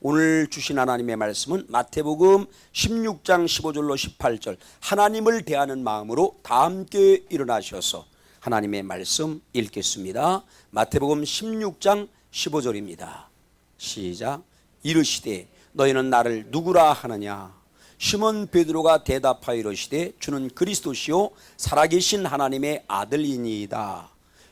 오늘 주신 하나님의 말씀은 마태복음 16장 15절로 18절, 하나님을 대하는 마음으로 다 함께 일어나셔서 하나님의 말씀 읽겠습니다. 마태복음 16장 15절입니다. 시작. 이르시되 너희는 나를 누구라 하느냐? 시몬 베드로가 대답하여 이르시되 주는 그리스도시요 살아계신 하나님의 아들이니이다.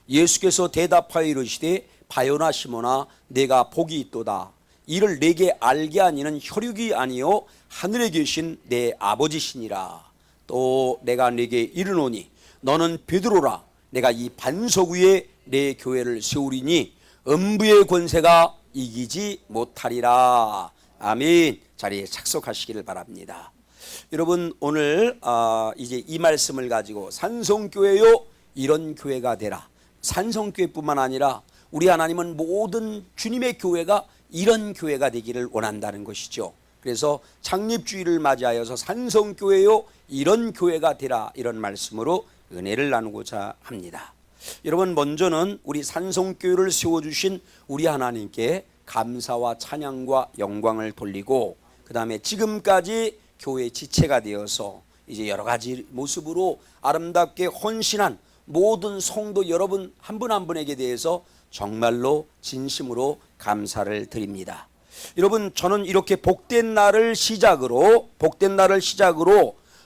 예수께서 대답하여 이르시되 바요나 시몬아 내가 복이 있도다. 이를 내게 알게 하니는 혈육이 아니요 하늘에 계신 내 아버지시니라. 또 내가 네게 이르노니 너는 베드로라. 내가 이 반석 위에 내 교회를 세우리니 음부의 권세가 이기지 못하리라. 아멘. 자리에 착석하시기를 바랍니다. 여러분, 오늘 이제 이 말씀을 가지고 산성교회요 이런 교회가 되라. 산성교회뿐만 아니라 우리 하나님은 모든 주님의 교회가 이런 교회가 되기를 원한다는 것이죠. 그래서 창립주의를 맞이하여서 산성교회요 이런 교회가 되라, 이런 말씀으로 은혜를 나누고자 합니다. 여러분, 먼저는 우리 산성교회를 세워주신 우리 하나님께 감사와 찬양과 영광을 돌리고, 그 다음에 지금까지 교회 지체가 되어서 이제 여러 가지 모습으로 아름답게 헌신한 모든 성도 여러분 한 분 한 분에게 대해서 정말로 진심으로 감사를 드립니다. 여러분, 저는 이렇게 복된 날을 시작으로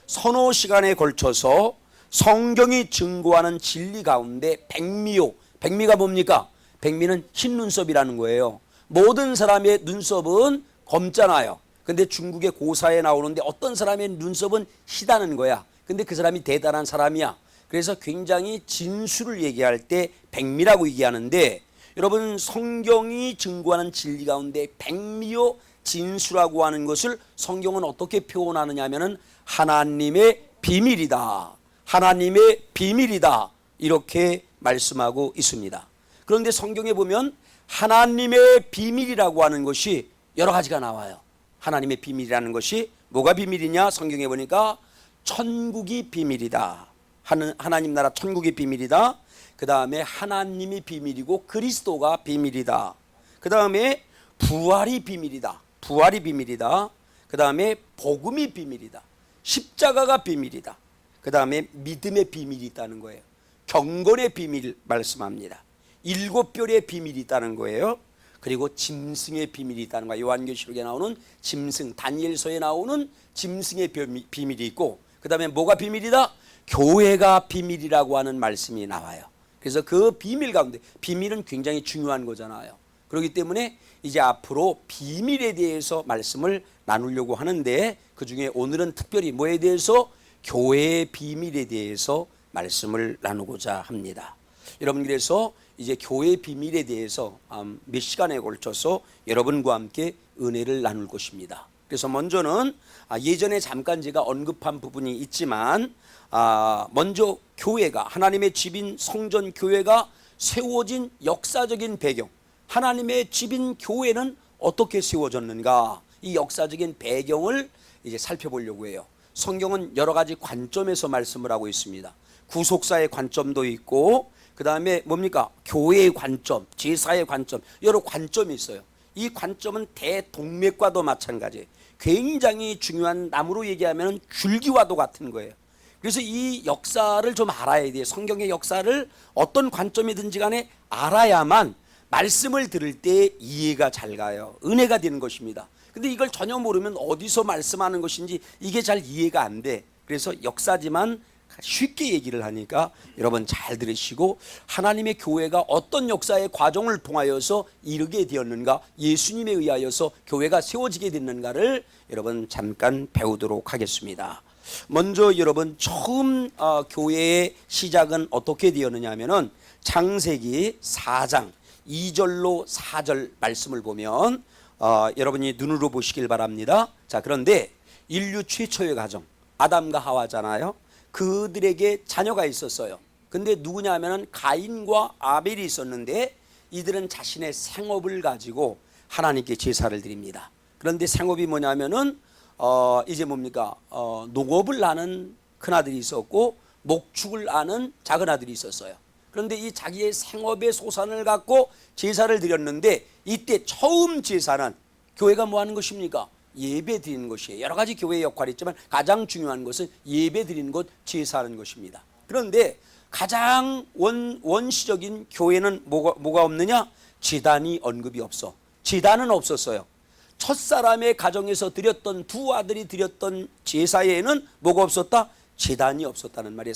서너 시간에 걸쳐서 성경이 증거하는 진리 가운데 백미가 뭡니까? 백미는 흰 눈썹이라는 거예요. 모든 사람의 눈썹은 검잖아요. 근데 중국의 고사에 나오는데 어떤 사람의 눈썹은 희다는 거야. 근데 그 사람이 대단한 사람이야. 그래서 굉장히 진수를 얘기할 때 백미라고 얘기하는데, 여러분, 성경이 증거하는 진리 가운데 백미요 진수라고 하는 것을 성경은 어떻게 표현하느냐 하면은 하나님의 비밀이다. 하나님의 비밀이다. 이렇게 말씀하고 있습니다. 그런데 성경에 보면 하나님의 비밀이라고 하는 것이 여러 가지가 나와요. 하나님의 비밀이라는 것이 뭐가 비밀이냐? 성경에 보니까 천국이 비밀이다. 하나님 나라 천국이 비밀이다. 그 다음에 하나님이 비밀이고 그리스도가 비밀이다. 그 다음에 부활이 비밀이다. 그 다음에 복음이 비밀이다. 십자가가 비밀이다. 그 다음에 믿음의 비밀이 있다는 거예요. 경건의 비밀 말씀합니다. 7별의 비밀이 있다는 거예요. 그리고 짐승의 비밀이 있다는 거예요. 요한계시록에 나오는 짐승, 다니엘서에 나오는 짐승의 비밀이 있고, 그 다음에 뭐가 비밀이다? 교회가 비밀이라고 하는 말씀이 나와요. 그래서 그 비밀 가운데, 비밀은 굉장히 중요한 거잖아요. 그렇기 때문에 이제 앞으로 비밀에 대해서 말씀을 나누려고 하는데, 그 중에 오늘은 특별히 뭐에 대해서? 교회의 비밀에 대해서 말씀을 나누고자 합니다. 여러분, 그래서 이제 교회의 비밀에 대해서 몇 시간에 걸쳐서 여러분과 함께 은혜를 나눌 것입니다. 그래서 먼저는 예전에 잠깐 제가 언급한 부분이 있지만, 먼저 교회가, 하나님의 집인 성전 교회가 세워진 역사적인 배경, 하나님의 집인 교회는 어떻게 세워졌는가, 이 역사적인 배경을 이제 살펴보려고 해요. 성경은 여러 가지 관점에서 말씀을 하고 있습니다. 구속사의 관점도 있고, 그 다음에 뭡니까? 교회의 관점, 제사의 관점, 여러 관점이 있어요. 이 관점은 대동맥과도 마찬가지예요. 굉장히 중요한, 나무로 얘기하면 줄기와도 같은 거예요. 그래서 이 역사를 좀 알아야 돼요. 성경의 역사를 어떤 관점이든지 간에 알아야만 말씀을 들을 때 이해가 잘 가요. 은혜가 되는 것입니다. 근데 이걸 전혀 모르면 어디서 말씀하는 것인지 이게 잘 이해가 안 돼. 그래서 역사지만 쉽게 얘기를 하니까 여러분 잘 들으시고, 하나님의 교회가 어떤 역사의 과정을 통하여서 이르게 되었는가, 예수님에 의하여서 교회가 세워지게 됐는가를 여러분 잠깐 배우도록 하겠습니다. 먼저 여러분, 처음 교회의 시작은 어떻게 되었느냐 하면은 창세기 4장 2절로 4절 말씀을 보면 여러분이 눈으로 보시길 바랍니다. 자, 그런데 인류 최초의 가정, 아담과 하와잖아요. 그들에게 자녀가 있었어요. 근데 누구냐 하면은 가인과 아벨이 있었는데, 이들은 자신의 생업을 가지고 하나님께 제사를 드립니다. 그런데 생업이 뭐냐면은 이제 뭡니까? 농업을 하는 큰아들이 있었고 목축을 하는 작은아들이 있었어요. 그런데 이 자기의 생업의 소산을 갖고 제사를 드렸는데, 이때 처음 제사는 교회가 뭐 하는 것입니까? 예배 드리는 것이에요. 여러 가지 교회의 역할이 있지만 가장 중요한 것은 예배 드리는 것, 제사하는 것입니다. 그런데 가장 원시적인 교회는 뭐가 없느냐? 제단이 언급이 없어. 제단은 없었어요. 첫사람의 가정에서 드렸던 두 아들이 드렸던 제사에는 뭐가 없었다? 제단이 없었다는 말이에요.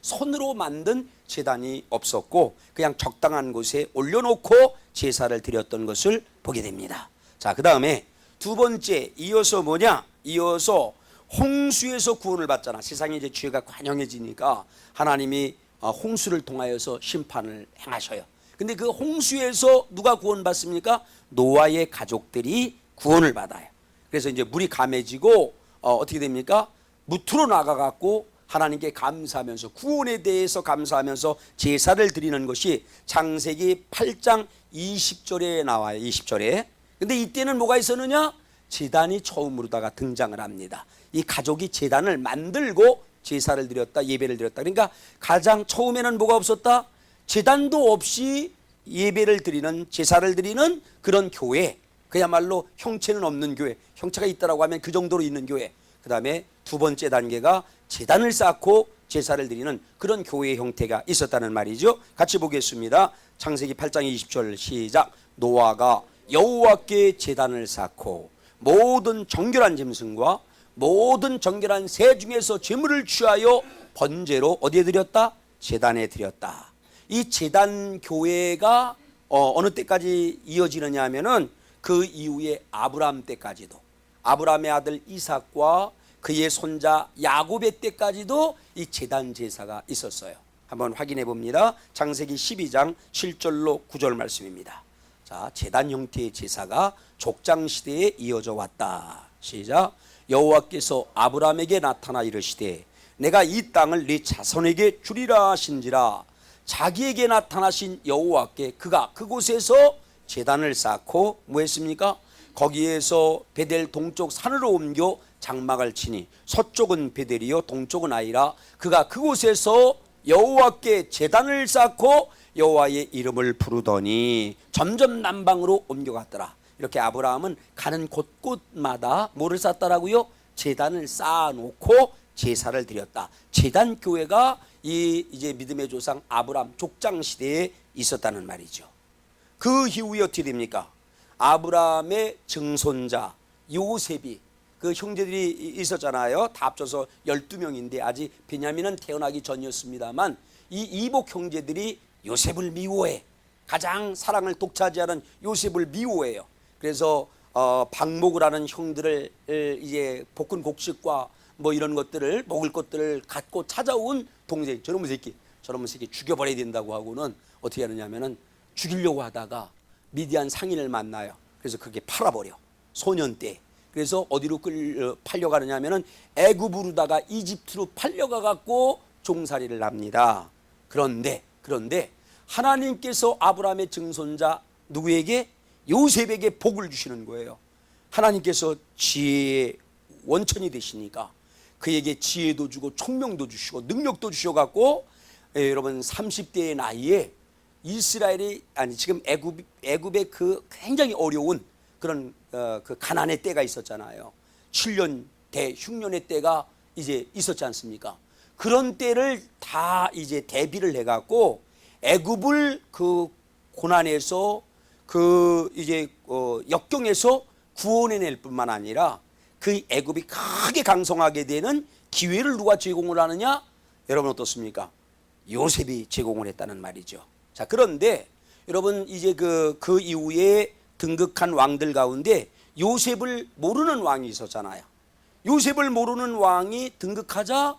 손으로 만든 제단이 없었고 그냥 적당한 곳에 올려놓고 제사를 드렸던 것을 보게 됩니다. 자, 그 다음에 두 번째 이어서 뭐냐? 이어서 홍수에서 구원을 받잖아. 세상에 이제 죄가 관영해지니까 하나님이 홍수를 통하여서 심판을 행하셔요. 근데 그 홍수에서 누가 구원받습니까? 노아의 가족들이 구원을 받아요. 그래서 이제 물이 감해지고 어떻게 됩니까? 무트로 나가갖고 하나님께 감사하면서 구원에 대해서 감사하면서 제사를 드리는 것이 창세기 8장 20절에 나와요. 20절에. 근데 이때는 뭐가 있었느냐? 제단이 처음으로다가 등장을 합니다. 이 가족이 제단을 만들고 제사를 드렸다, 예배를 드렸다. 그러니까 가장 처음에는 뭐가 없었다? 제단도 없이 예배를 드리는, 제사를 드리는 그런 교회, 그야말로 형체는 없는 교회, 형체가 있다라고 하면 그 정도로 있는 교회. 그 다음에 두 번째 단계가 제단을 쌓고 제사를 드리는 그런 교회의 형태가 있었다는 말이죠. 같이 보겠습니다. 창세기 8장 20절 시작. 노아가 여호와께 제단을 쌓고 모든 정결한 짐승과 모든 정결한 새 중에서 제물을 취하여 번제로 어디에 드렸다? 제단에 드렸다. 이 제단 교회가 어느 때까지 이어지느냐 하면은 그 이후에 아브라함 때까지도, 아브라함의 아들 이삭과 그의 손자 야곱의 때까지도 이 제단 제사가 있었어요. 한번 확인해 봅니다. 창세기 12장 7절로 9절 말씀입니다. 자, 제단 형태의 제사가 족장 시대에 이어져 왔다. 시작. 여호와께서 아브라함에게 나타나 이르시되 내가 이 땅을 네 자손에게 주리라 하신지라. 자기에게 나타나신 여호와께 그가 그곳에서 제단을 쌓고 뭐 했습니까? 거기에서 베델 동쪽 산으로 옮겨 장막을 치니 서쪽은 베델이요 동쪽은 아이라. 그가 그곳에서 여호와께 제단을 쌓고 여호와의 이름을 부르더니 점점 남방으로 옮겨갔더라. 이렇게 아브라함은 가는 곳곳마다 뭐를 쌓더라고요? 제단을 쌓아놓고 제사를 드렸다. 제단 교회가 이제 믿음의 조상 아브라함 족장 시대에 있었다는 말이죠. 그 이후에 어떻게 됩니까? 아브라함의 증손자 요셉이, 그 형제들이 있었잖아요. 다 합쳐서 12명인데 아직 베냐민은 태어나기 전이었습니다만 이 이복 형제들이 요셉을 미워해. 가장 사랑을 독차지하는 요셉을 미워해요. 그래서 박목을 하는 형들을 이제 볶은 곡식과 뭐 이런 것들을 먹을 것들을 갖고 찾아온 동생, 저놈의 새끼 죽여버려야 된다고 하고는 어떻게 하느냐면은 죽이려고 하다가 미디안 상인을 만나요. 그래서 그게 팔아버려. 소년 때. 그래서 어디로 팔려가느냐면은 애굽으로다가 이집트로 팔려가 갖고 종살이를 합니다. 그런데 하나님께서 아브라함의 증손자 누구에게? 요셉에게 복을 주시는 거예요. 하나님께서 지혜의 원천이 되시니까 그에게 지혜도 주고 총명도 주시고 능력도 주셔갖고 여러분 30대의 나이에 이스라엘이 지금 애굽의 그 굉장히 어려운 그런 그 가난의 때가 있었잖아요. 7년 흉년의 때가 이제 있었지 않습니까? 그런 때를 다 이제 대비를 해갖고 애굽을 그 고난에서 그 이제 역경에서 구원해낼 뿐만 아니라 그 애굽이 크게 강성하게 되는 기회를 누가 제공을 하느냐? 여러분 어떻습니까? 요셉이 제공을 했다는 말이죠. 자, 그런데 여러분 이제 그 이후에 등극한 왕들 가운데 요셉을 모르는 왕이 있었잖아요. 요셉을 모르는 왕이 등극하자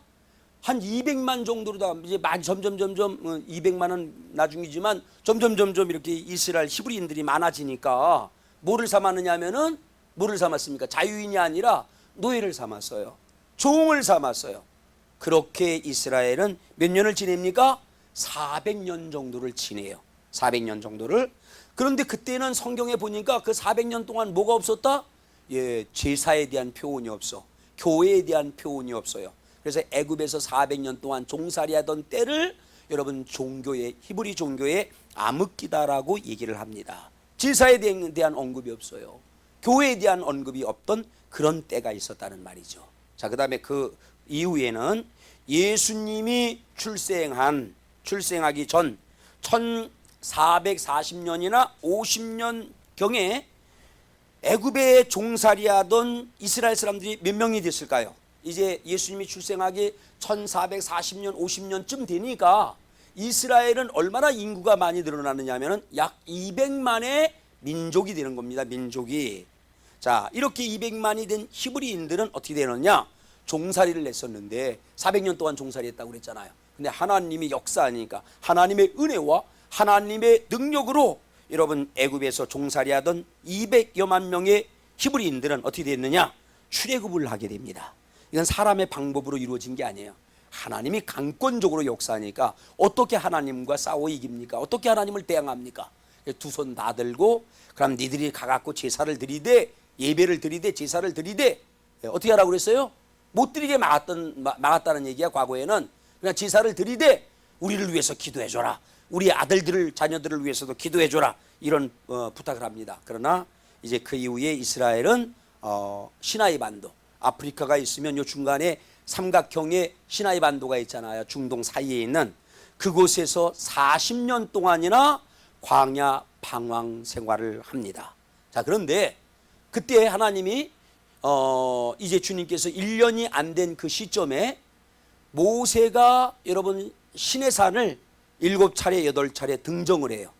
한 200만 정도로 다 이제 점점 200만은 나중이지만 점점 이렇게 이스라엘 히브리인들이 많아지니까 뭐를 삼았느냐면은 뭐를 삼았습니까? 자유인이 아니라 노예를 삼았어요. 종을 삼았어요. 그렇게 이스라엘은 몇 년을 지냅니까? 400년 정도를 지내요. 400년 정도를. 그런데 그때는 성경에 보니까 그 400년 동안 뭐가 없었다? 예, 제사에 대한 표현이 없어. 교회에 대한 표현이 없어요. 그래서 애굽에서 400년 동안 종살이하던 때를 여러분 종교의 히브리 종교의 암흑기다라고 얘기를 합니다. 제사에 대한 언급이 없어요. 교회에 대한 언급이 없던 그런 때가 있었다는 말이죠. 자, 그 다음에 그 이후에는 예수님이 출생하기 전 1440년이나 50년경에 애굽에 종살이하던 이스라엘 사람들이 몇 명이 됐을까요? 이제 예수님이 출생하기 1440년 50년쯤 되니까 이스라엘은 얼마나 인구가 많이 늘어나느냐 하면 약 200만의 민족이 되는 겁니다. 민족이. 자, 이렇게 200만이 된 히브리인들은 어떻게 되느냐? 종살이를 했었는데 400년 동안 종살이했다고 그랬잖아요. 근데 하나님이 역사하니까 하나님의 은혜와 하나님의 능력으로 여러분 애굽에서 종살이하던 200여만 명의 히브리인들은 어떻게 됐느냐? 출애굽을 하게 됩니다. 이건 사람의 방법으로 이루어진 게 아니에요. 하나님이 강권적으로 역사하니까 어떻게 하나님과 싸워 이깁니까? 어떻게 하나님을 대항합니까? 두 손 다 들고 그럼 니들이 가갖고 제사를 드리되 예배를 드리되 제사를 드리되 어떻게 하라고 그랬어요? 못 드리게 막았다는 얘기야. 과거에는 그냥 제사를 드리되 우리를 위해서 기도해줘라. 우리 아들들을 자녀들을 위해서도 기도해줘라. 이런 부탁을 합니다. 그러나 이제 그 이후에 이스라엘은 시나이 반도, 아프리카가 있으면 요 중간에 삼각형의 시나이 반도가 있잖아요. 중동 사이에 있는 그곳에서 40년 동안이나 광야 방황 생활을 합니다. 자, 그런데 그때 하나님이 이제 주님께서 1년이 안 된 그 시점에 모세가 여러분 시내산을 7차례 8차례 등정을 해요.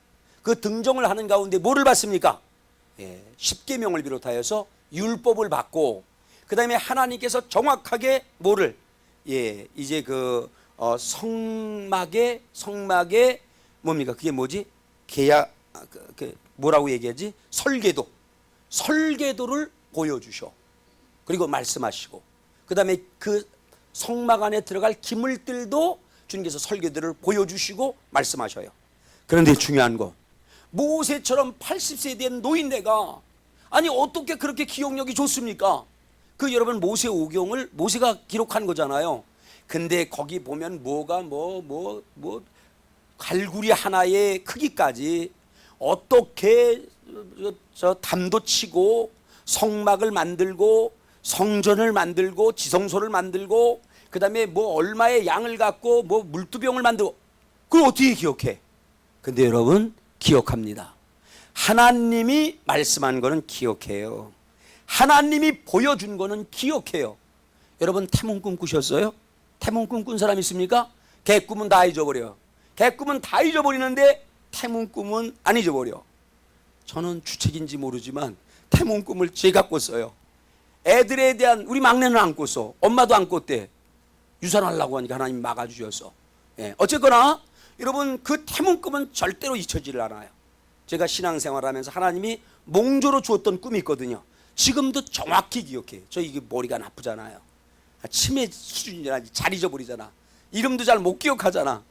그 등정을 하는 가운데 뭐를 받습니까? 십계명을 비롯하여서 율법을 받고 그 다음에 하나님께서 정확하게 뭐를 이제 그 성막에 뭡니까? 그게 뭐지? 계약 뭐라고 얘기하지? 설계도를 보여주셔. 그리고 말씀하시고 그 다음에 그 성막 안에 들어갈 기물들도 주님께서 설계도를 보여주시고 말씀하셔요. 그런데 중요한 건 모세처럼 80세 된 노인네가 아니 어떻게 그렇게 기억력이 좋습니까? 그 여러분 모세오경을 모세가 기록한 거잖아요. 근데 거기 보면 뭐가 갈구리 하나의 크기까지 어떻게 담도 치고 성막을 만들고 성전을 만들고 지성소를 만들고 그 다음에 뭐 얼마의 양을 갖고 뭐 물두병을 만들고 그걸 어떻게 기억해? 근데 여러분 기억합니다. 하나님이 말씀한 거는 기억해요. 하나님이 보여준 거는 기억해요. 여러분 태몽 꿈 꾸셨어요? 태몽 꿈 꾼 사람 있습니까? 개 꿈은 다 잊어버려. 개 꿈은 다 잊어버리는데 태몽 꿈은 안 잊어버려. 저는 주책인지 모르지만 태몽 꿈을 제가 꿨어요. 애들에 대한 우리 막내는 안 꿨어. 엄마도 안 꿨대. 유산하려고 하니까 하나님 막아주셨어. 어쨌거나 여러분 그 태몽 꿈은 절대로 잊혀지를 않아요. 제가 신앙생활하면서 하나님이 몽조로 주었던 꿈이 있거든요. 지금도 정확히 기억해요. 저 이게 머리가 나쁘잖아요. 치매 수준이잖아. 잘 잊어버리잖아. 이름도 잘 못 기억하잖아.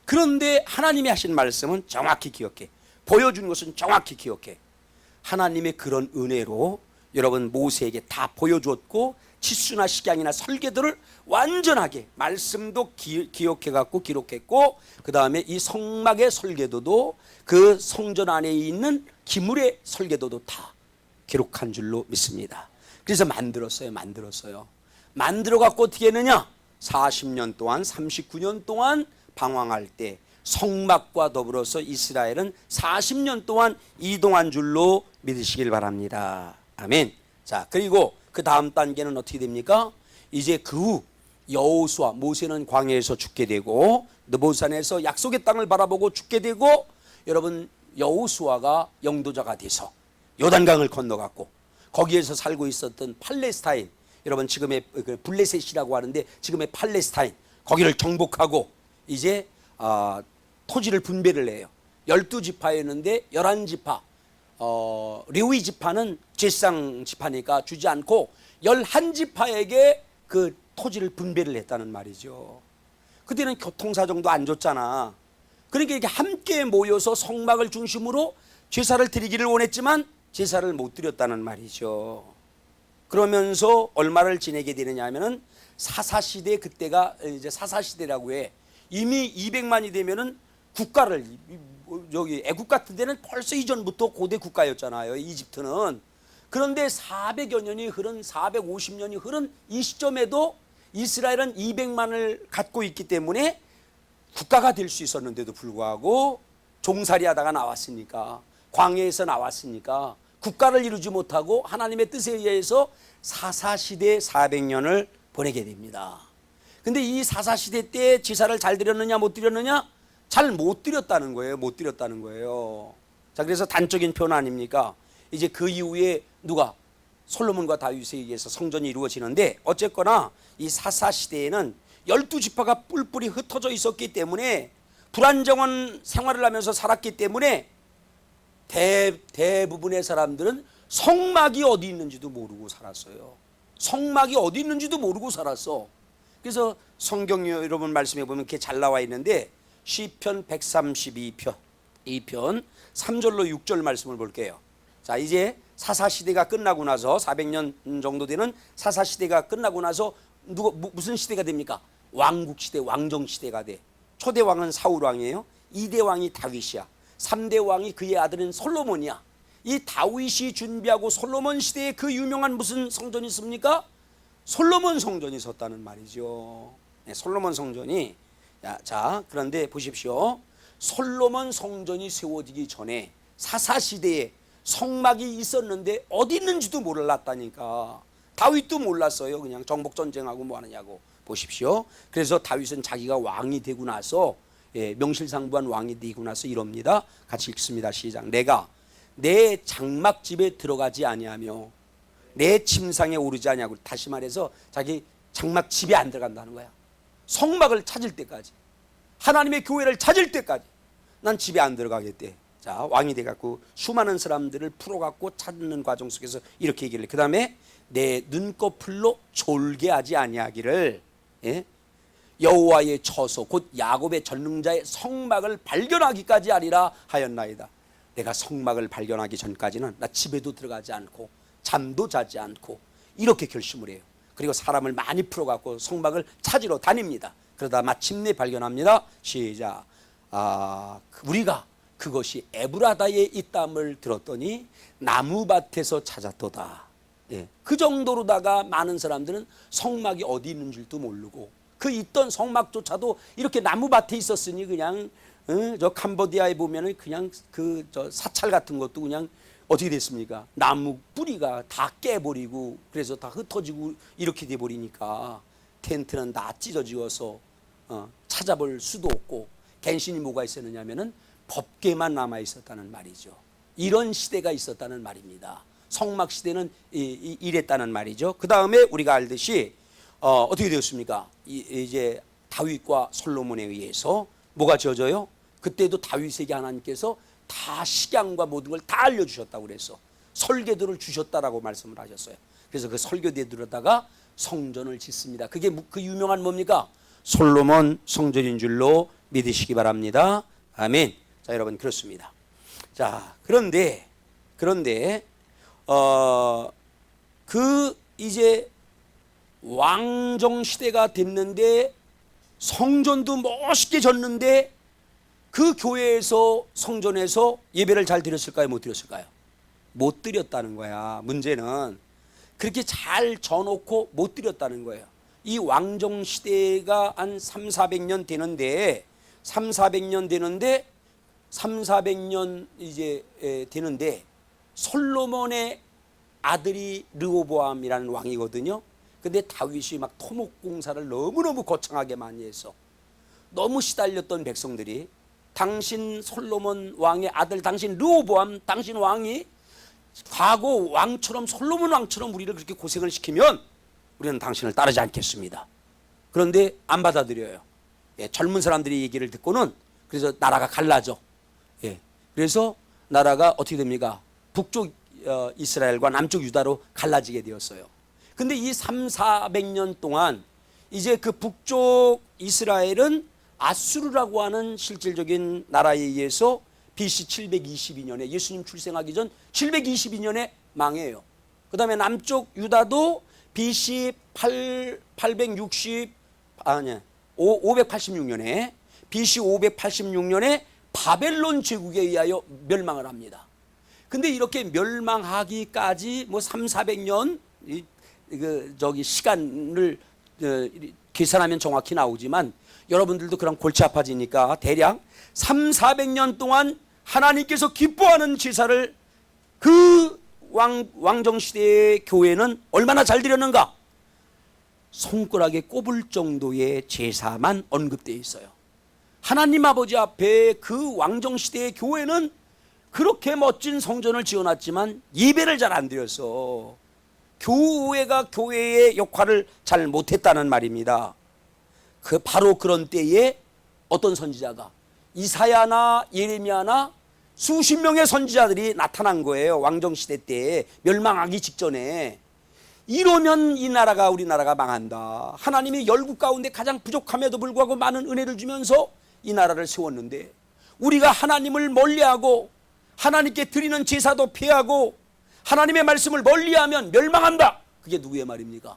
그런데 하나님이 하신 말씀은 정확히 기억해. 보여준 것은 정확히 기억해. 하나님의 그런 은혜로 여러분 모세에게 다 보여주었고 치수나 식양이나 설계도를 완전하게 말씀도 기억해갖고 기록했고 그 다음에 이 성막의 설계도도 그 성전 안에 있는 기물의 설계도도 다 기록한 줄로 믿습니다. 그래서 만들었어요. 만들어갖고 어떻게 했느냐? 40년 동안 39년 동안 방황할 때 성막과 더불어서 이스라엘은 40년 동안 이동한 줄로 믿으시길 바랍니다. 아멘. 자, 그리고 그 다음 단계는 어떻게 됩니까? 이제 그 후 여호수아, 모세는 광야에서 죽게 되고 느보산에서 약속의 땅을 바라보고 죽게 되고 여러분 여호수아가 영도자가 돼서 요단강을 건너갔고 거기에서 살고 있었던 팔레스타인, 여러분 지금의 블레셋이라고 하는데 지금의 팔레스타인, 거기를 정복하고 이제 토지를 분배를 해요. 12지파였는데 11지파, 레위 지파는 제사장 지파니까 주지 않고 11지파에게 그 토지를 분배를 했다는 말이죠. 그때는 교통사정도 안 좋잖아. 그러니까 이렇게 함께 모여서 성막을 중심으로 제사를 드리기를 원했지만 제사를 못 드렸다는 말이죠. 그러면서 얼마를 지내게 되느냐 하면은 사사시대, 그때가 이제 사사시대라고 해. 이미 200만이 되면은 국가를, 여기 애국 같은 데는 벌써 이전부터 고대 국가였잖아요. 이집트는. 그런데 400여 년이 흐른 450년이 흐른 이 시점에도 이스라엘은 200만을 갖고 있기 때문에 국가가 될 수 있었는데도 불구하고 종살이 하다가 나왔으니까, 광야에서 나왔으니까 국가를 이루지 못하고 하나님의 뜻에 의해서 사사시대 400년을 보내게 됩니다. 근데 이 사사시대 때 제사를 잘 드렸느냐 못 드렸느냐? 잘 못 드렸다는 거예요. 못 드렸다는 거예요. 자, 그래서 단적인 표현 아닙니까? 이제 그 이후에 누가? 솔로몬과 다윗에 의해서 성전이 이루어지는데, 어쨌거나 이 사사시대에는 12지파가 뿔뿔이 흩어져 있었기 때문에 불안정한 생활을 하면서 살았기 때문에 대부분의 사람들은 성막이 어디 있는지도 모르고 살았어요. 성막이 어디 있는지도 모르고 살았어. 그래서 성경 여러분 말씀해 보면 이렇게 잘 나와 있는데, 시편 132편 2편 3절로 6절 말씀을 볼게요. 자, 이제 사사시대가 끝나고 나서 400년 정도 되는 사사시대가 끝나고 나서 무슨 시대가 됩니까? 왕국시대, 왕정시대가 돼. 초대 왕은 사울 왕이에요. 2대 왕이 다윗이야. 3대 왕이 그의 아들은 솔로몬이야. 이 다윗이 준비하고 솔로몬 시대에 그 유명한 무슨 성전이 있습니까? 솔로몬 성전이 있었다는 말이죠. 네, 솔로몬 성전이. 자, 그런데 보십시오. 솔로몬 성전이 세워지기 전에 사사시대에 성막이 있었는데 어디 있는지도 몰랐다니까. 다윗도 몰랐어요. 그냥 정복전쟁하고 뭐 하느냐고. 보십시오. 그래서 다윗은 자기가 왕이 되고 나서, 명실상부한 왕이 되고 나서 이럽니다. 같이 읽습니다. 시작. 내가 내 장막집에 들어가지 아니하며 내 침상에 오르지 아니하고, 다시 말해서 자기 장막집에 안 들어간다는 거야. 성막을 찾을 때까지, 하나님의 교회를 찾을 때까지 난 집에 안 들어가겠대. 자, 왕이 돼갖고 수많은 사람들을 풀어갖고 찾는 과정 속에서 이렇게 얘기를 해. 그 다음에 내 눈꺼풀로 졸게하지 아니하기를, 여호와의 처소 곧 야곱의 전능자의 성막을 발견하기까지 하리라 하였나이다. 내가 성막을 발견하기 전까지는 나 집에도 들어가지 않고 잠도 자지 않고 이렇게 결심을 해요. 그리고 사람을 많이 풀어갖고 성막을 찾으러 다닙니다. 그러다 마침내 발견합니다. 시작. 우리가 그것이 에브라다에 있다함을 들었더니 나무밭에서 찾았도다. 그 정도로다가 많은 사람들은 성막이 어디 있는 줄도 모르고, 그 있던 성막조차도 이렇게 나무밭에 있었으니 그냥 저 캄보디아에 보면은 그냥 저 사찰 같은 것도 그냥 어떻게 됐습니까? 나무 뿌리가 다 깨버리고 그래서 다 흩어지고 이렇게 돼버리니까 텐트는 다 찢어지어서 찾아볼 수도 없고, 갱신이 뭐가 있었느냐면은 법궤만 남아 있었다는 말이죠. 이런 시대가 있었다는 말입니다. 성막 시대는 이랬다는 말이죠. 그 다음에 우리가 알듯이 어떻게 되었습니까? 이제 다윗과 솔로몬에 의해서 뭐가 지어져요? 그때도 다윗에게 하나님께서 다 식양과 모든 걸 다 알려주셨다고 그래서 설계도를 주셨다라고 말씀을 하셨어요. 그래서 그 설계도에다가 성전을 짓습니다. 그게 그 유명한 뭡니까? 솔로몬 성전인 줄로 믿으시기 바랍니다. 아멘. 자, 여러분 그렇습니다. 자, 그런데 이제 왕정 시대가 됐는데 성전도 멋있게 졌는데 그 교회에서 성전에서 예배를 잘 드렸을까요? 못 드렸을까요? 못 드렸다는 거야. 문제는 그렇게 잘 져놓고 못 드렸다는 거예요. 이 왕정 시대가 한 300~400년 되는데 300~400년 이제 되는데 솔로몬의 아들이 르호보암이라는 왕이거든요. 근데 다윗이 막 토목공사를 너무너무 거창하게 많이 해서 너무 시달렸던 백성들이, 당신 솔로몬 왕의 아들 당신 르호보암 당신 왕이 과거 왕처럼 솔로몬 왕처럼 우리를 그렇게 고생을 시키면 우리는 당신을 따르지 않겠습니다. 그런데 안 받아들여요. 젊은 사람들이 얘기를 듣고는 그래서 나라가 갈라져. 그래서 나라가 어떻게 됩니까? 북쪽 이스라엘과 남쪽 유다로 갈라지게 되었어요. 근데 이 300~400년 동안 이제 그 북쪽 이스라엘은 아수르라고 하는 실질적인 나라에 의해서 BC 722년에 예수님 출생하기 전 722년에 망해요. 그 다음에 남쪽 유다도 BC 586년에 BC 586년에 바벨론 제국에 의하여 멸망을 합니다. 근데 이렇게 멸망하기까지 뭐 300~400년 시간을 계산하면 정확히 나오지만 여러분들도 그런 골치 아파지니까 대략 300~400년 동안 하나님께서 기뻐하는 제사를 그 왕정시대의 교회는 얼마나 잘 드렸는가? 손가락에 꼽을 정도의 제사만 언급되어 있어요. 하나님 아버지 앞에 그 왕정시대의 교회는 그렇게 멋진 성전을 지어놨지만 예배를 잘 안 드렸어. 교회가 교회의 역할을 잘 못했다는 말입니다. 바로 그런 때에 어떤 선지자가 이사야나 예레미야나 수십 명의 선지자들이 나타난 거예요. 왕정시대 때에 멸망하기 직전에. 이러면 이 나라가 우리나라가 망한다. 하나님이 열국 가운데 가장 부족함에도 불구하고 많은 은혜를 주면서 이 나라를 세웠는데 우리가 하나님을 멀리하고 하나님께 드리는 제사도 피하고 하나님의 말씀을 멀리하면 멸망한다. 그게 누구의 말입니까?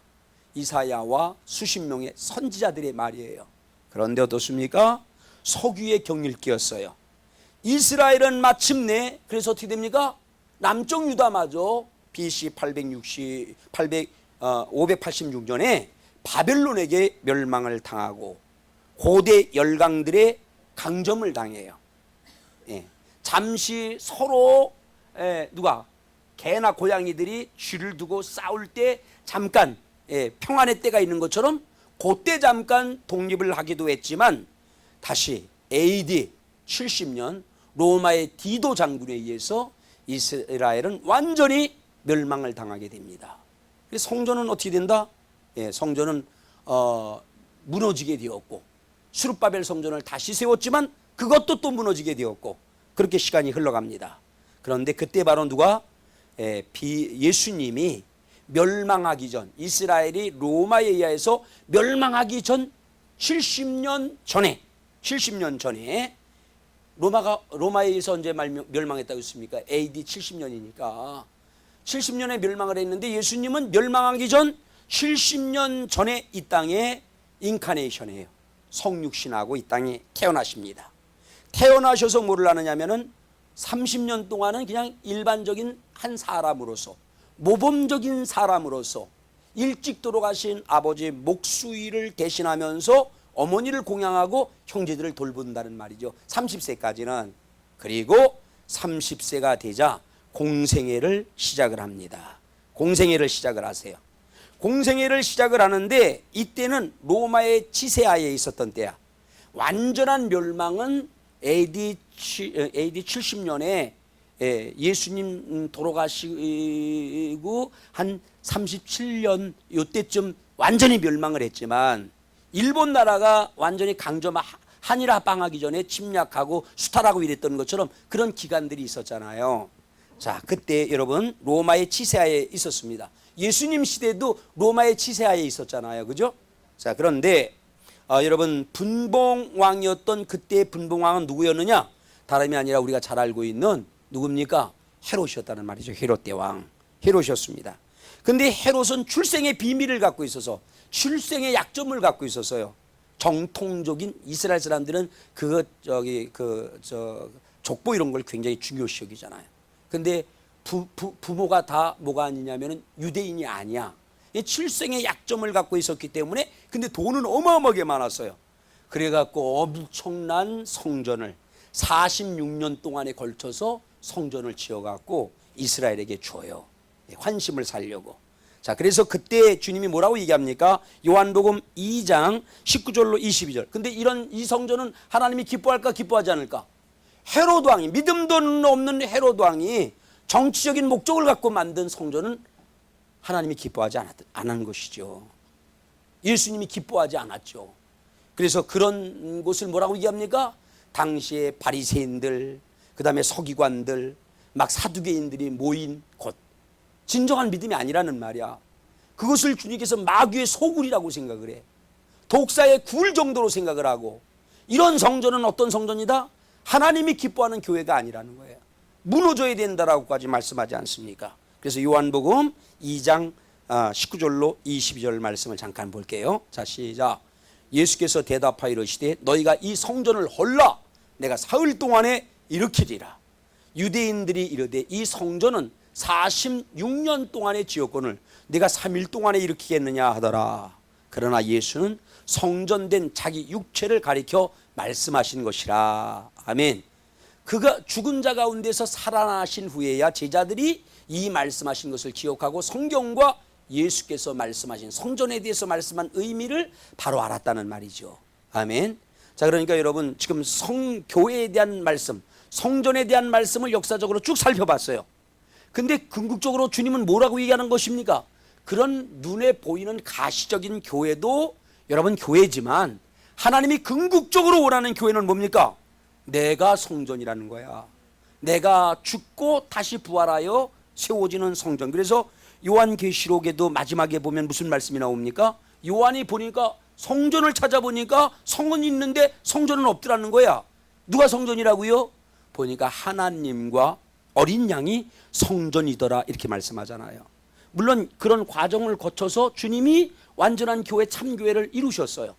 이사야와 수십 명의 선지자들의 말이에요. 그런데 어떻습니까? 서기의 경일기였어요. 이스라엘은 마침내 그래서 어떻게 됩니까? 남쪽 유다마저 BC 586년에 바벨론에게 멸망을 당하고 고대 열강들의 강점을 당해요. 예. 잠시 서로 개나 고양이들이 쥐를 두고 싸울 때 잠깐 평안의 때가 있는 것처럼 그때 잠깐 독립을 하기도 했지만 다시 AD 70년 로마의 디도 장군에 의해서 이스라엘은 완전히 멸망을 당하게 됩니다. 성전은 어떻게 된다? 성전은 무너지게 되었고 수룹바벨 성전을 다시 세웠지만 그것도 또 무너지게 되었고 그렇게 시간이 흘러갑니다. 그런데 그때 바로 누가 예수님이 멸망하기 전 이스라엘이 로마에 의해서 멸망하기 전 70년 전에 로마에 의해서 언제 멸망했다고 했습니까? AD 70년이니까 70년에 멸망을 했는데 예수님은 멸망하기 전 70년 전에 이 땅에 인카네이션이에요. 성육신하고 이 땅에 태어나십니다. 태어나셔서 뭐를 하느냐면은 30년 동안은 그냥 일반적인 한 사람으로서 모범적인 사람으로서 일찍 돌아가신 아버지의 목수일을 대신하면서 어머니를 공양하고 형제들을 돌본다는 말이죠. 30세까지는. 그리고 30세가 되자 공생애를 시작을 합니다. 공생애를 시작을 하세요. 공생애를 시작을 하는데 이때는 로마의 치세하에 있었던 때야. 완전한 멸망은 AD 70년에 예수님 돌아가시고 한 37년 요때쯤 완전히 멸망을 했지만 일본 나라가 완전히 한일 합방하기 전에 침략하고 수탈하고 이랬던 것처럼 그런 기간들이 있었잖아요. 자, 그때 여러분 로마의 치세하에 있었습니다. 예수님 시대도 로마의 치세하에 있었잖아요. 그죠? 자, 그런데 여러분 분봉왕이었던 그때의 분봉왕은 누구였느냐? 다름이 아니라 우리가 잘 알고 있는 누굽니까? 헤롯이었다는 말이죠. 헤롯 대왕. 헤롯이었습니다. 근데 헤롯은 출생의 비밀을 갖고 있어서 출생의 약점을 갖고 있었어요. 정통적인 이스라엘 사람들은 족보 이런 걸 굉장히 중요시 여기잖아요. 근데 부모가 다 뭐가 아니냐면은 유대인이 아니야. 출생의 약점을 갖고 있었기 때문에 근데 돈은 어마어마하게 많았어요. 그래갖고 엄청난 성전을 46년 동안에 걸쳐서 성전을 지어갖고 이스라엘에게 줘요. 환심을 살려고. 자, 그래서 그때 주님이 뭐라고 얘기합니까? 요한복음 2장 19절로 22절. 근데 이 성전은 하나님이 기뻐할까 기뻐하지 않을까? 헤롯 왕이, 믿음도 없는 헤롯 왕이 정치적인 목적을 갖고 만든 성전은 하나님이 기뻐하지 않은 것이죠. 예수님이 기뻐하지 않았죠. 그래서 그런 곳을 뭐라고 얘기합니까? 당시에 바리새인들, 그 다음에 서기관들, 막 사두개인들이 모인 곳. 진정한 믿음이 아니라는 말이야. 그것을 주님께서 마귀의 소굴이라고 생각을 해. 독사의 굴 정도로 생각을 하고, 이런 성전은 어떤 성전이다? 하나님이 기뻐하는 교회가 아니라는 거예요. 무너져야 된다라고까지 말씀하지 않습니까? 그래서 요한복음 2장 19절로 22절 말씀을 잠깐 볼게요. 자, 시작. 예수께서 대답하여 이르시되 너희가 이 성전을 헐라 내가 사흘 동안에 일으키리라. 유대인들이 이르되 이 성전은 46년 동안의 지역권을 네가 3일 동안에 일으키겠느냐 하더라. 그러나 예수는 성전된 자기 육체를 가리켜 말씀하신 것이라. 아멘. 그가 죽은 자 가운데서 살아나신 후에야 제자들이 이 말씀하신 것을 기억하고 성경과 예수께서 말씀하신 성전에 대해서 말씀한 의미를 바로 알았다는 말이죠. 아멘. 자, 그러니까 여러분 지금 성교회에 대한 말씀, 성전에 대한 말씀을 역사적으로 쭉 살펴봤어요. 근데 궁극적으로 주님은 뭐라고 얘기하는 것입니까? 그런 눈에 보이는 가시적인 교회도 여러분 교회지만 하나님이 궁극적으로 원하는 교회는 뭡니까? 내가 성전이라는 거야. 내가 죽고 다시 부활하여 세워지는 성전. 그래서 요한계시록에도 마지막에 보면 무슨 말씀이 나옵니까? 요한이 보니까 성전을 찾아보니까 성은 있는데 성전은 없더라는 거야. 누가 성전이라고요? 보니까 하나님과 어린 양이 성전이더라 이렇게 말씀하잖아요. 물론 그런 과정을 거쳐서 주님이 완전한 교회, 참교회를 이루셨어요.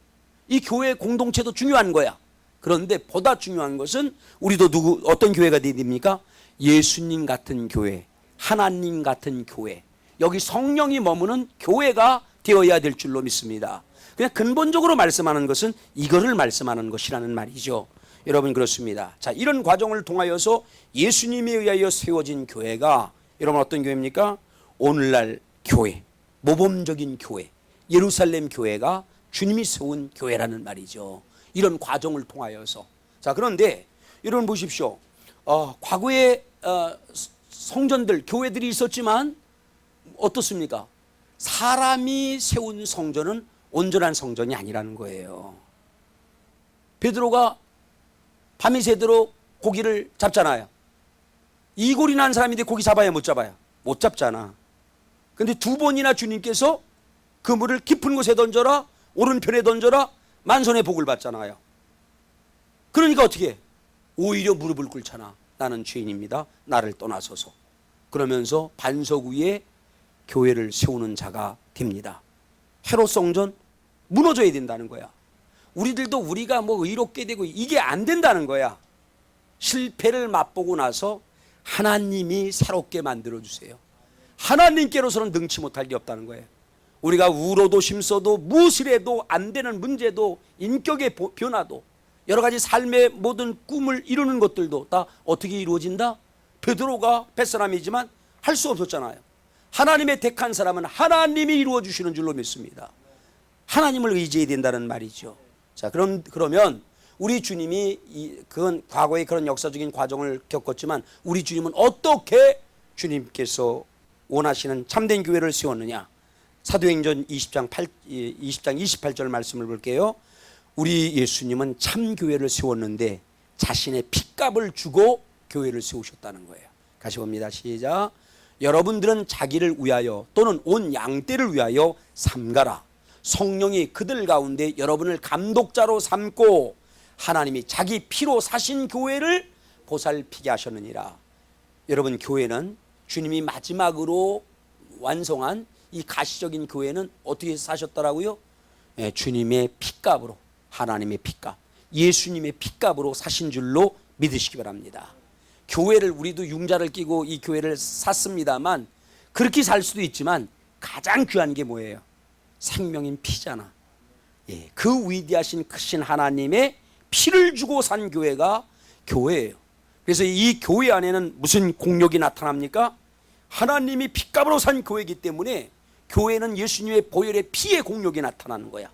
이 교회 공동체도 중요한 거야. 그런데 보다 중요한 것은 우리도 어떤 교회가 되어야 됩니까? 예수님 같은 교회, 하나님 같은 교회, 여기 성령이 머무는 교회가 되어야 될 줄로 믿습니다. 그냥 근본적으로 말씀하는 것은 이거를 말씀하는 것이라는 말이죠. 여러분 그렇습니다. 자, 이런 과정을 통하여서 예수님에 의하여 세워진 교회가 여러분 어떤 교회입니까? 오늘날 교회, 모범적인 교회, 예루살렘 교회가 주님이 세운 교회라는 말이죠. 이런 과정을 통하여서. 자, 그런데 여러분 보십시오. 과거에 성전들, 교회들이 있었지만 어떻습니까? 사람이 세운 성전은 온전한 성전이 아니라는 거예요. 베드로가 밤이 새도록 고기를 잡잖아요. 이골이 난 사람인데 고기 잡아야 못 잡아요? 못 잡잖아. 근데 2번이나 주님께서 그물을 깊은 곳에 던져라, 오른편에 던져라, 만선의 복을 받잖아요. 그러니까 어떻게 해? 오히려 무릎을 꿇잖아. 나는 죄인입니다. 나를 떠나소서. 그러면서 반석 위에 교회를 세우는 자가 됩니다. 헤롯 성전 무너져야 된다는 거야. 우리들도 우리가 뭐 의롭게 되고 이게 안 된다는 거야. 실패를 맛보고 나서 하나님이 새롭게 만들어주세요. 하나님께로서는 능치 못할 게 없다는 거예요. 우리가 울어도 심써도 무엇을 해도 안 되는 문제도 인격의 변화도 여러 가지 삶의 모든 꿈을 이루는 것들도 다 어떻게 이루어진다? 베드로가 뱃사람이지만 할 수 없었잖아요. 하나님의 택한 사람은 하나님이 이루어 주시는 줄로 믿습니다. 하나님을 의지해야 된다는 말이죠. 자, 그러면 우리 주님이 그건 과거의 그런 역사적인 과정을 겪었지만 우리 주님은 어떻게 주님께서 원하시는 참된 교회를 세웠느냐? 사도행전 20장 28절 말씀을 볼게요. 우리 예수님은 참 교회를 세웠는데 자신의 핏값을 주고 교회를 세우셨다는 거예요. 다시 봅니다. 시작. 여러분들은 자기를 위하여 또는 온 양떼를 위하여 삼가라. 성령이 그들 가운데 여러분을 감독자로 삼고 하나님이 자기 피로 사신 교회를 보살피게 하셨느니라. 여러분 교회는 주님이 마지막으로 완성한 이 가시적인 교회는 어떻게 사셨더라고요? 네, 주님의 핏값으로, 하나님의 핏값, 예수님의 핏값으로 사신 줄로 믿으시기 바랍니다. 교회를 우리도 융자를 끼고 이 교회를 샀습니다만 그렇게 살 수도 있지만 가장 귀한 게 뭐예요? 생명인 피잖아. 예, 그 위대하신 크신 하나님의 피를 주고 산 교회가 교회예요. 그래서 이 교회 안에는 무슨 공력이 나타납니까? 하나님이 핏값으로 산 교회이기 때문에 교회는 예수님의 보혈의 피의 공력이 나타나는 거야.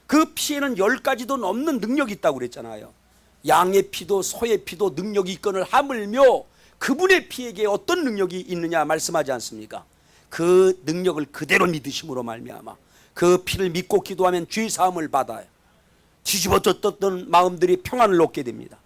그 피에는 10가지도 넘는 능력이 있다고 그랬잖아요. 양의 피도 소의 피도 능력이 있거늘 하물며 그분의 피에게 어떤 능력이 있느냐 말씀하지 않습니까? 그 능력을 그대로 믿으심으로 말미암아 그 피를 믿고 기도하면 죄 사함을 받아요. 뒤집어졌던 마음들이 평안을 얻게 됩니다.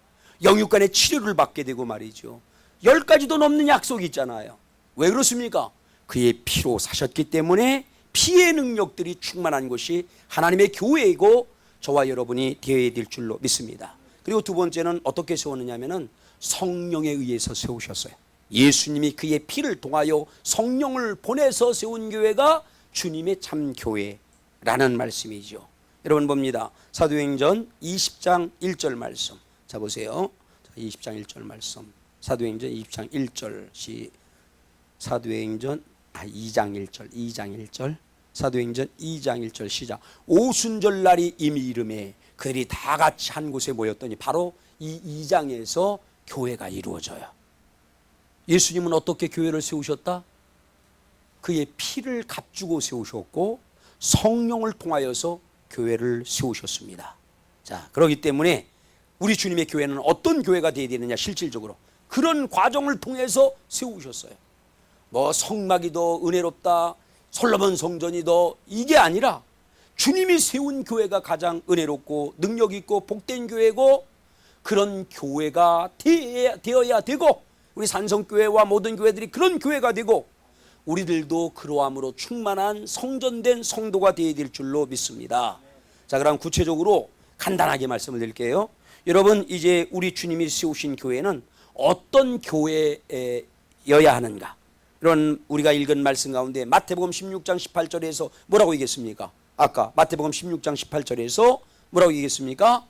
영육간의 치료를 받게 되고 말이죠. 10가지도 넘는 약속이 있잖아요. 왜 그렇습니까? 그의 피로 사셨기 때문에 피의 능력들이 충만한 것이 하나님의 교회이고 저와 여러분이 되어야 될 줄로 믿습니다. 그리고 두 번째는 어떻게 세웠느냐면은 성령에 의해서 세우셨어요. 예수님이 그의 피를 통하여 성령을 보내서 세운 교회가 주님의 참 교회라는 말씀이죠. 여러분 봅니다. 사도행전 20장 1절 말씀. 자 보세요. 20장 1절 말씀. 사도행전 20장 1절 사도행전 2장 1절 2장 1절 사도행전 2장 1절 시작. 오순절 날이 이미 이름에 그들이 다 같이 한 곳에 모였더니 바로 이 2장에서 교회가 이루어져요. 예수님은 어떻게 교회를 세우셨다? 그의 피를 값주고 세우셨고 성령을 통하여서 교회를 세우셨습니다. 자, 그렇기 때문에 우리 주님의 교회는 어떤 교회가 되어야 되느냐, 실질적으로 그런 과정을 통해서 세우셨어요. 뭐 성막이 더 은혜롭다, 솔로몬 성전이 더, 이게 아니라 주님이 세운 교회가 가장 은혜롭고 능력 있고 복된 교회고, 그런 교회가 되어야 되고, 우리 산성교회와 모든 교회들이 그런 교회가 되고, 우리들도 그러함으로 충만한 성전된 성도가 되어야 될 줄로 믿습니다. 자, 그럼 구체적으로 간단하게 말씀을 드릴게요. 여러분, 이제 우리 주님이 세우신 교회는 어떤 교회여야 하는가? 이런 우리가 읽은 말씀 가운데 마태복음 16장 18절에서 뭐라고 얘기했습니까? 아까 마태복음 16장 18절에서 뭐라고 얘기했습니까?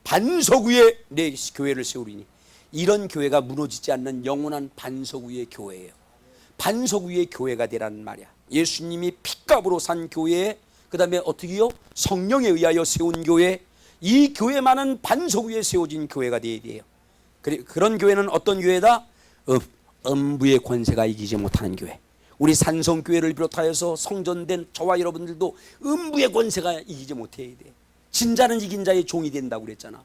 반석 위에 내 교회를 세우리니. 이런 교회가 무너지지 않는 영원한 반석 위의 교회예요. 반석 위의 교회가 되라는 말이야. 예수님이 핏값으로 산 교회, 그 다음에 어떻게요? 성령에 의하여 세운 교회, 이 교회만은 반석 위에 세워진 교회가 되어야 돼요. 그런 교회는 어떤 교회다? 음부의 권세가 이기지 못하는 교회. 우리 산성교회를 비롯하여서 성전된 저와 여러분들도 음부의 권세가 이기지 못해야 돼. 진자는 이긴 자의 종이 된다고 그랬잖아.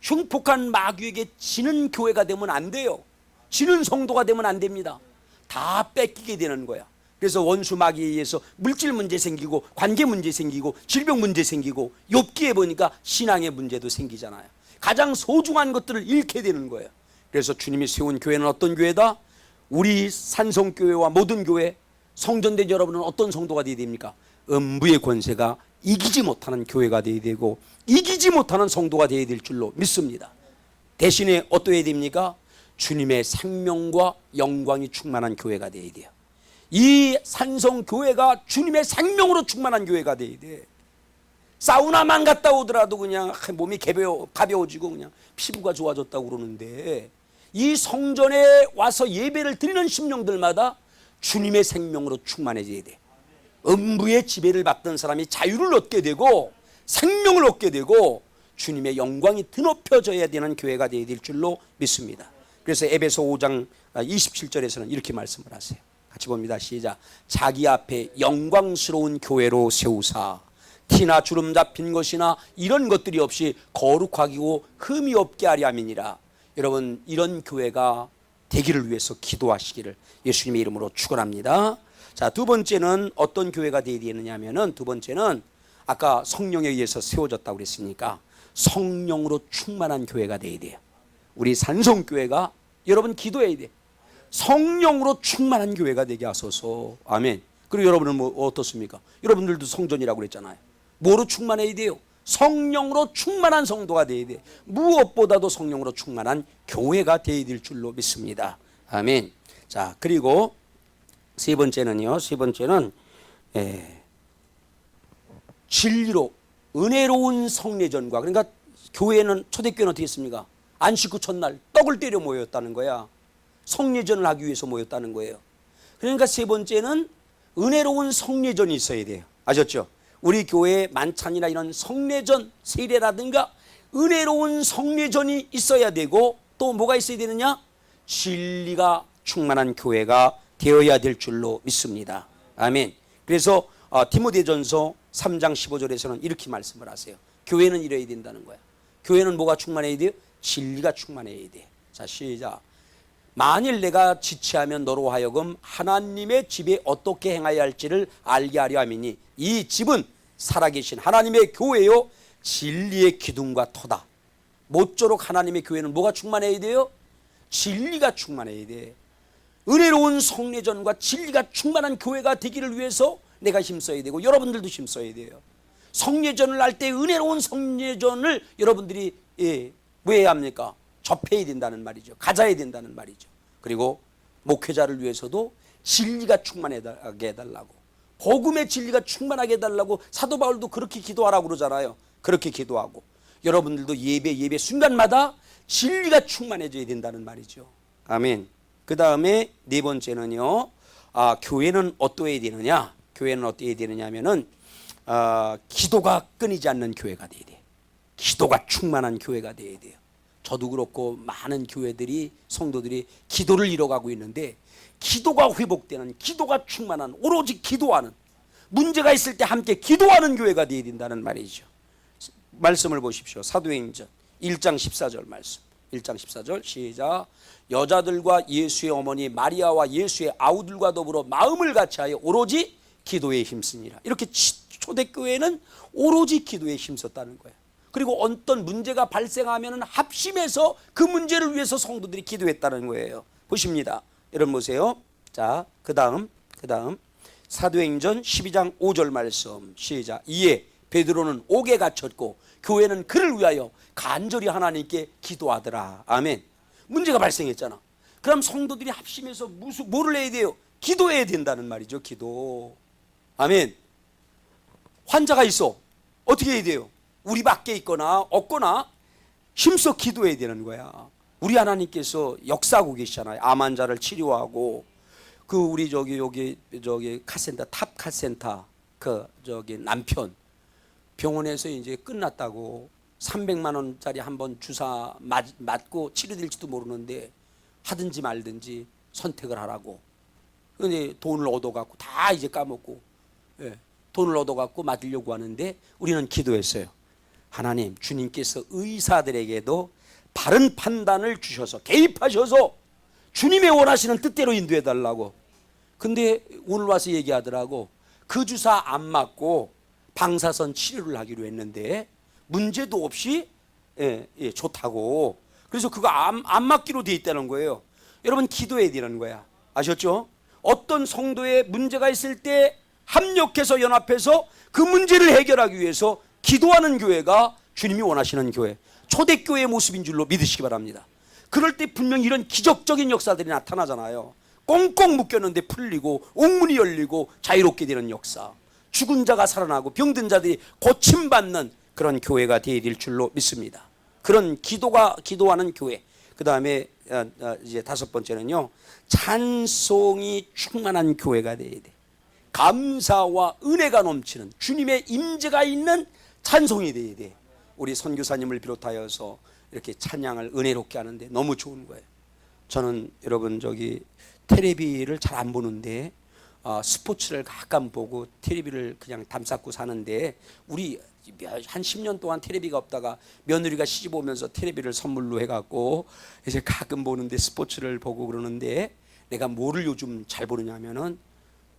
흉폭한 마귀에게 지는 교회가 되면 안 돼요. 지는 성도가 되면 안 됩니다. 다 뺏기게 되는 거야. 그래서 원수 마귀에 의해서 물질 문제 생기고, 관계 문제 생기고, 질병 문제 생기고, 욥기에 보니까 신앙의 문제도 생기잖아요. 가장 소중한 것들을 잃게 되는 거예요. 그래서 주님이 세운 교회는 어떤 교회다? 우리 산성교회와 모든 교회, 성전된 여러분은 어떤 성도가 되어야 됩니까? 음부의 권세가 이기지 못하는 교회가 되어야 되고, 이기지 못하는 성도가 되어야 될 줄로 믿습니다. 대신에 어떠해야 됩니까? 주님의 생명과 영광이 충만한 교회가 되어야 돼요. 이 산성교회가 주님의 생명으로 충만한 교회가 되어야 돼. 사우나만 갔다 오더라도 그냥 몸이 가벼워지고 그냥 피부가 좋아졌다고 그러는데, 이 성전에 와서 예배를 드리는 심령들마다 주님의 생명으로 충만해져야 돼. 음부의 지배를 받던 사람이 자유를 얻게 되고 생명을 얻게 되고 주님의 영광이 드높여져야 되는 교회가 되어야 될 줄로 믿습니다. 그래서 에베소 5장 27절에서는 이렇게 말씀을 하세요. 같이 봅니다. 시작. 자기 앞에 영광스러운 교회로 세우사 티나 주름 잡힌 것이나 이런 것들이 없이 거룩하고 흠이 없게 하려 함이니라. 여러분, 이런 교회가 되기를 위해서 기도하시기를 예수님의 이름으로 축원합니다. 자, 두 번째는 어떤 교회가 되어야 되느냐 하면은, 두 번째는 아까 성령에 의해서 세워졌다고 그랬으니까 성령으로 충만한 교회가 되어야 돼요. 우리 산성교회가 여러분 기도해야 돼. 성령으로 충만한 교회가 되게 하소서. 아멘. 그리고 여러분은 뭐 어떻습니까? 여러분들도 성전이라고 그랬잖아요. 뭐로 충만해야 돼요? 성령으로 충만한 성도가 되어야 돼. 무엇보다도 성령으로 충만한 교회가 되어야 될 줄로 믿습니다. 아멘. 자, 그리고 세 번째는요. 세 번째는 진리로 은혜로운 성례전과, 그러니까 교회는, 초대교회는 어떻게 했습니까? 안식 후 첫날 떡을 때려 모였다는 거야. 성례전을 하기 위해서 모였다는 거예요. 그러니까 세 번째는 은혜로운 성례전이 있어야 돼요. 아셨죠? 우리 교회에 만찬이나 이런 성례전, 세례라든가 은혜로운 성례전이 있어야 되고, 또 뭐가 있어야 되느냐? 진리가 충만한 교회가 되어야 될 줄로 믿습니다. 아멘. 그래서 디모데전서 3장 15절에서는 이렇게 말씀을 하세요. 교회는 이래야 된다는 거야. 교회는 뭐가 충만해야 돼요? 진리가 충만해야 돼. 자, 시작. 만일 내가 지체하면 너로 하여금 하나님의 집에 어떻게 행하여야 할지를 알게 하려 함이니 이 집은 살아계신 하나님의 교회요 진리의 기둥과 터다. 모쪼록 하나님의 교회는 뭐가 충만해야 돼요? 진리가 충만해야 돼. 은혜로운 성례전과 진리가 충만한 교회가 되기를 위해서 내가 힘써야 되고 여러분들도 힘써야 돼요. 성례전을 할 때 은혜로운 성례전을 여러분들이 왜 해야 합니까? 접해야 된다는 말이죠. 가져야 된다는 말이죠. 그리고 목회자를 위해서도 진리가 충만하게 해달라고, 복음의 진리가 충만하게 해달라고 사도 바울도 그렇게 기도하라고 그러잖아요. 그렇게 기도하고 여러분들도 예배 순간마다 진리가 충만해져야 된다는 말이죠. 아멘. 그 다음에 네 번째는요, 교회는 어떠해야 되느냐? 교회는 어떠해야 되느냐 하면은, 기도가 끊이지 않는 교회가 돼야 돼. 기도가 충만한 교회가 돼야 돼요. 저도 그렇고 많은 교회들이, 성도들이 기도를 잃어가고 있는데, 기도가 회복되는, 기도가 충만한, 오로지 기도하는, 문제가 있을 때 함께 기도하는 교회가 되어야 된다는 말이죠. 말씀을 보십시오. 사도행전 1장 14절 말씀. 1장 14절 시작. 여자들과 예수의 어머니 마리아와 예수의 아우들과 더불어 마음을 같이하여 오로지 기도에 힘쓰니라. 이렇게 초대교회는 오로지 기도에 힘썼다는 거예요. 그리고 어떤 문제가 발생하면 합심해서 그 문제를 위해서 성도들이 기도했다는 거예요. 보십니다. 여러분 보세요. 자, 그 다음 사도행전 12장 5절 말씀 시작. 이에 베드로는 옥에 갇혔고 교회는 그를 위하여 간절히 하나님께 기도하더라. 아멘. 문제가 발생했잖아. 그럼 성도들이 합심해서 뭐를 해야 돼요? 기도해야 된다는 말이죠. 기도. 아멘. 환자가 있어. 어떻게 해야 돼요? 우리 밖에 있거나 없거나 힘써 기도해야 되는 거야. 우리 하나님께서 역사하고 계시잖아요. 암 환자를 치료하고, 그 우리 여기 카센터, 탑 카센터 남편 병원에서 이제 끝났다고 300만 원짜리 한번 주사 맞고 치료될지도 모르는데 하든지 말든지 선택을 하라고. 근데 돈을 얻어갖고 다 이제 까먹고, 돈을 얻어갖고 맞으려고 하는데 우리는 기도했어요. 하나님, 주님께서 의사들에게도 바른 판단을 주셔서 개입하셔서 주님의 원하시는 뜻대로 인도해 달라고. 근데 오늘 와서 얘기하더라고. 그 주사 안 맞고 방사선 치료를 하기로 했는데 문제도 없이 좋다고. 그래서 그거 안 맞기로 돼 있다는 거예요. 여러분, 기도해야 되는 거야. 아셨죠? 어떤 성도의 문제가 있을 때 합력해서 연합해서 그 문제를 해결하기 위해서 기도하는 교회가 주님이 원하시는 교회, 초대교회의 모습인 줄로 믿으시기 바랍니다. 그럴 때 분명히 이런 기적적인 역사들이 나타나잖아요. 꽁꽁 묶였는데 풀리고 옥문이 열리고 자유롭게 되는 역사, 죽은 자가 살아나고 병든 자들이 고침받는 그런 교회가 되어야 될 줄로 믿습니다. 그런 기도하는 교회. 그 다음에 이제 다섯 번째는요, 찬송이 충만한 교회가 되어야 돼. 감사와 은혜가 넘치는 주님의 임재가 있는 찬송이 되어야 돼. 우리 선교사님을 비롯하여서 이렇게 찬양을 은혜롭게 하는데 너무 좋은 거예요. 저는 여러분 텔레비를 잘 안 보는데 스포츠를 가끔 보고 텔레비를 그냥 담쌓고 사는데, 우리 한 10년 동안 텔레비가 없다가 며느리가 시집 오면서 텔레비를 선물로 해갖고 이제 가끔 보는데 스포츠를 보고 그러는데, 내가 뭐를 요즘 잘 보느냐 하면은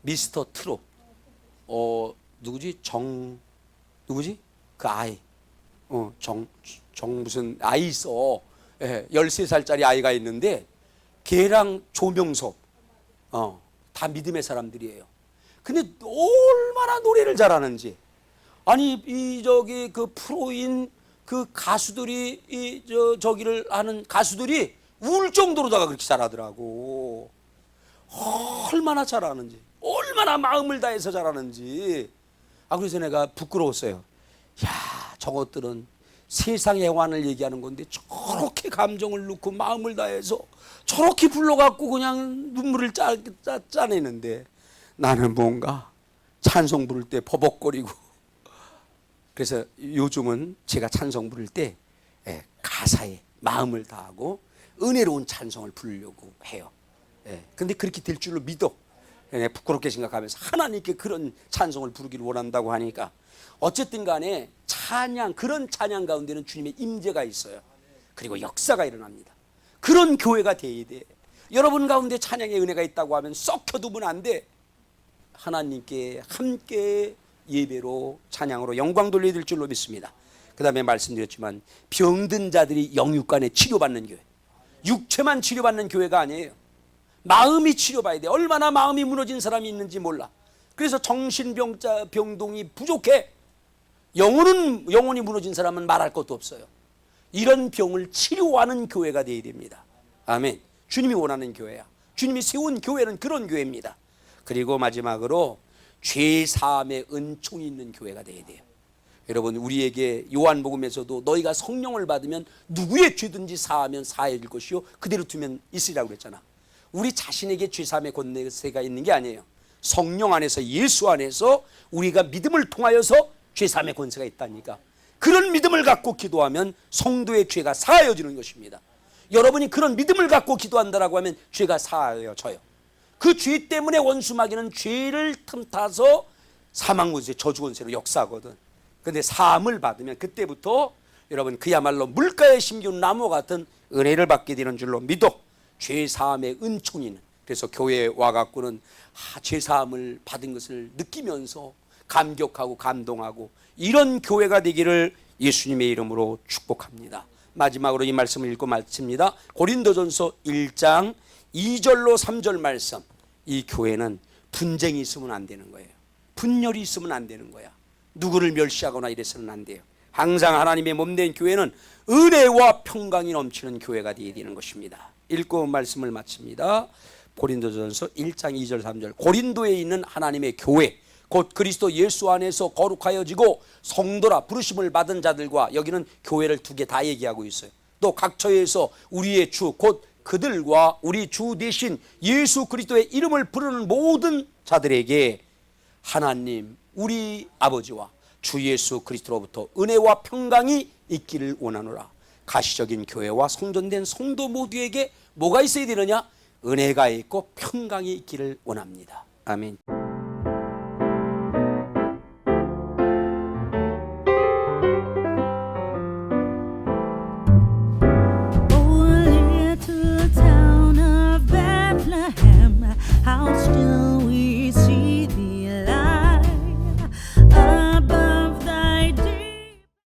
미스터 트롯, 누구지? 누구지? 그 아이, 무슨 아이 있어. 13살짜리 아이가 있는데 걔랑 조명섭, 다 믿음의 사람들이에요. 근데 얼마나 노래를 잘하는지. 아니, 그 프로인 그 가수들이 저기를 하는 가수들이 울 정도로다가 그렇게 잘하더라고. 얼마나 잘하는지, 얼마나 마음을 다해서 잘하는지. 그래서 내가 부끄러웠어요. 야, 저것들은 세상의 애환을 얘기하는 건데 저렇게 감정을 넣고 마음을 다해서 저렇게 불러갖고 그냥 눈물을 짜내는데, 나는 뭔가 찬송 부를 때 버벅거리고. 그래서 요즘은 제가 찬송 부를 때 가사에 마음을 다하고 은혜로운 찬송을 부르려고 해요. 근데 그렇게 될 줄로 믿어. 부끄럽게 생각하면서 하나님께 그런 찬송을 부르기를 원한다고 하니까, 어쨌든 간에 그런 찬양 가운데는 주님의 임재가 있어요. 그리고 역사가 일어납니다. 그런 교회가 돼야 돼. 여러분 가운데 찬양의 은혜가 있다고 하면 썩혀두면 안 돼. 하나님께 함께 예배로, 찬양으로 영광 돌려야 될 줄로 믿습니다. 그 다음에 말씀드렸지만 병든 자들이 영육간에 치료받는 교회, 육체만 치료받는 교회가 아니에요. 마음이 치료받아야 돼. 얼마나 마음이 무너진 사람이 있는지 몰라. 그래서 정신병동이 부족해. 영혼이 무너진 사람은 말할 것도 없어요. 이런 병을 치료하는 교회가 되어야 됩니다. 아멘. 주님이 원하는 교회야. 주님이 세운 교회는 그런 교회입니다. 그리고 마지막으로 죄사함의 은총이 있는 교회가 되어야 돼요. 여러분, 우리에게 요한복음에서도 너희가 성령을 받으면 누구의 죄든지 사하면 사해질 것이요 그대로 두면 있으리라고 그랬잖아. 우리 자신에게 죄사함의 권세가 있는 게 아니에요. 성령 안에서, 예수 안에서 우리가 믿음을 통하여서 죄사함의 권세가 있다니까. 그런 믿음을 갖고 기도하면 성도의 죄가 사하여지는 것입니다. 여러분이 그런 믿음을 갖고 기도한다라고 하면 죄가 사하여져요. 그 죄 때문에 원수 마귀는 죄를 틈타서 사망 권세, 저주 권세로 역사하거든. 그런데 사함을 받으면 그때부터 여러분 그야말로 물가에 심겨놓은 나무 같은 은혜를 받게 되는 줄로 믿어. 죄 사함의 은총이 있는, 그래서 교회에 와갖고는 죄 사함을 받은 것을 느끼면서 감격하고 감동하고 이런 교회가 되기를 예수님의 이름으로 축복합니다. 마지막으로 이 말씀을 읽고 마칩니다. 고린도전서 1장 2절로 3절 말씀. 이 교회는 분쟁이 있으면 안 되는 거예요. 분열이 있으면 안 되는 거야. 누구를 멸시하거나 이래서는 안 돼요. 항상 하나님의 몸된 교회는 은혜와 평강이 넘치는 교회가 되어야 되는 것입니다. 읽고 말씀을 마칩니다. 고린도전서 1장 2절 3절. 고린도에 있는 하나님의 교회, 곧 그리스도 예수 안에서 거룩하여지고 성도라 부르심을 받은 자들과, 여기는 교회를 두 개 다 얘기하고 있어요. 또 각처에서 우리의 주 곧 그들과 우리 주 대신 예수 그리스도의 이름을 부르는 모든 자들에게 하나님 우리 아버지와 주 예수 그리스도로부터 은혜와 평강이 있기를 원하노라. 가시적인 교회와 성전된 성도 모두에게 뭐가 있어야 되느냐? 은혜가 있고 평강이 있기를 원합니다. 아멘.